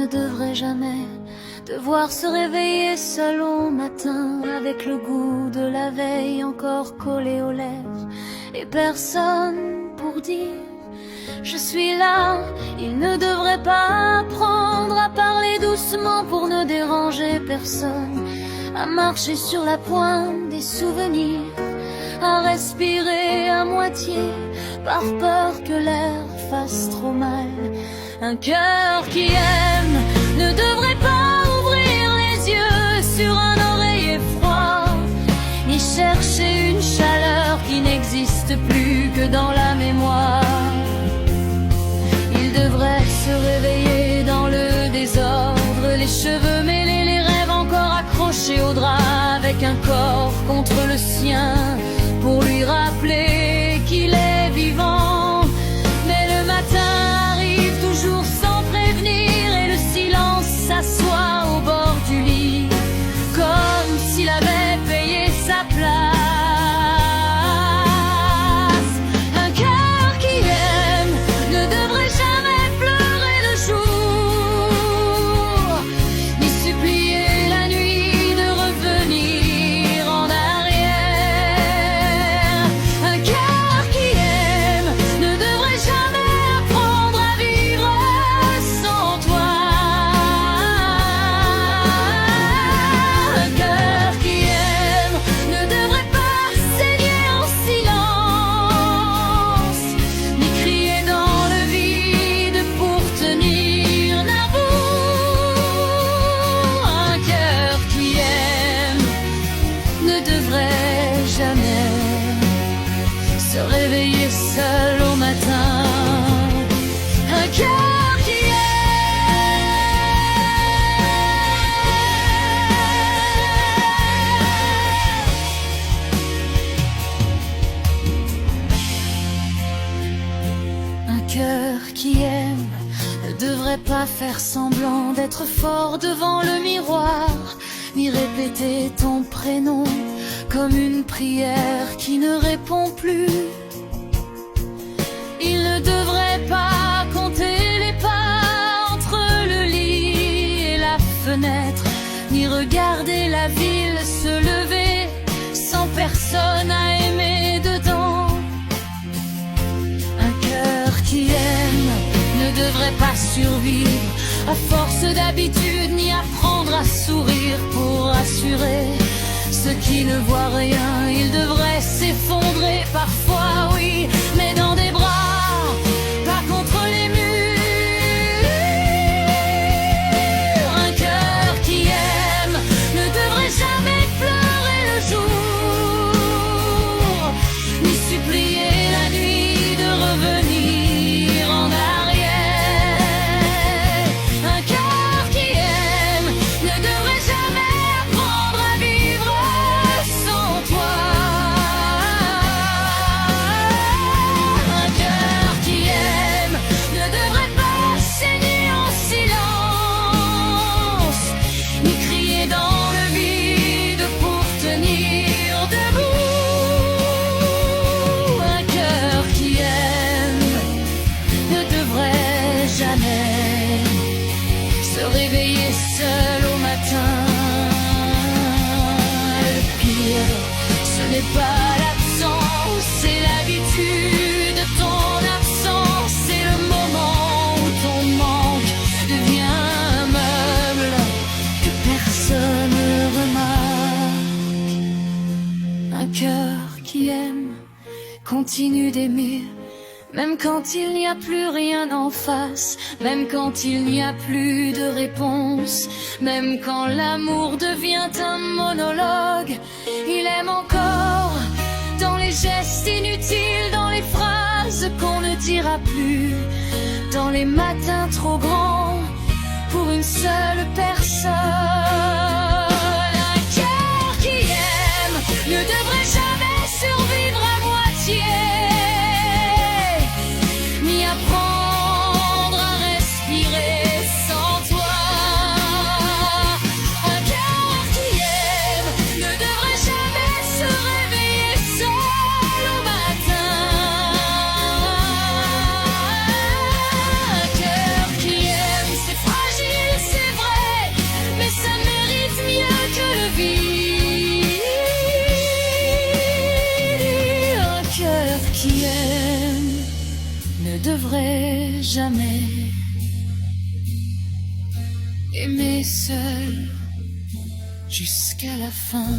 ne devrait jamais devoir se réveiller seul au matin, avec le goût de la veille encore collé aux lèvres, et personne pour dire je suis là. Il ne devrait pas apprendre à parler doucement pour ne déranger personne, à marcher sur la pointe des souvenirs, à respirer à moitié par peur que l'air fasse trop mal. Un cœur qui aime ne devrait pas ouvrir les yeux sur un oreiller froid, ni chercher une chaleur qui n'existe plus que dans la mémoire. Il devrait se réveiller dans le désordre, les cheveux mêlés, les rêves encore accrochés au drap, avec un corps contre le sien pour lui rappeler qu'il est vivant. Mais le matin arrive toujours sans prévenir, et le silence s'assoit au bord du lit, comme s'il avait payé sa place. Un cœur qui aime ne devrait jamais pleurer le jour, ni supplier la nuit de revenir en arrière. Un cœur qui aime ne devrait jamais apprendre à vivre sans toi. Un cœur qui aime ne devrait pas saigner en silence, ni crier dans le vide pour tenir debout. Un cœur qui aime ne devrait jamais se réveiller seul au matin. Un cœur qui aime. Un cœur qui aime ne devrait pas faire semblant d'être fort devant le miroir, ni répéter ton prénom comme une prière qui ne répond plus. Il ne devrait pas compter les pas entre le lit et la fenêtre, ni regarder la ville se lever sans personne à aimer dedans. Un cœur qui aime ne devrait pas survivre à force d'habitude, ni apprendre à sourire pour assurer ceux qui ne voient rien. Il devrait s'effondrer parfois, oui, mais dans des bras, pas contre les murs. Un cœur qui aime ne devrait jamais pleurer le jour, ni supplier la nuit de revenir en arrière. Un cœur qui aime ne devrait jamais apprendre à vivre sans toi. Un cœur qui aime ne devrait pas saigner en silence, ni crier dans le vide pour tenir debout. Un cœur qui aime ne devrait jamais se réveiller seul au matin. Le pire, ce n'est pas l'absence, c'est l'habitude. Ton absence, c'est le moment où ton manque devient un meuble que personne ne remarque. Un cœur qui aime continue d'aimer, même quand il n'y a plus rien en face, même quand il n'y a plus de réponse, même quand l'amour devient un monologue. Il aime encore dans les gestes inutiles, dans les phrases qu'on ne dira plus, dans les matins trop grands pour une seule personne. Un cœur qui aime ne devrait jamais survivre à moitié, ni apprendre à respirer sans toi. Un cœur qui aime ne devrait jamais se réveiller seul au matin. Un cœur qui aime, c'est fragile, devrais jamais aimer seul jusqu'à la fin.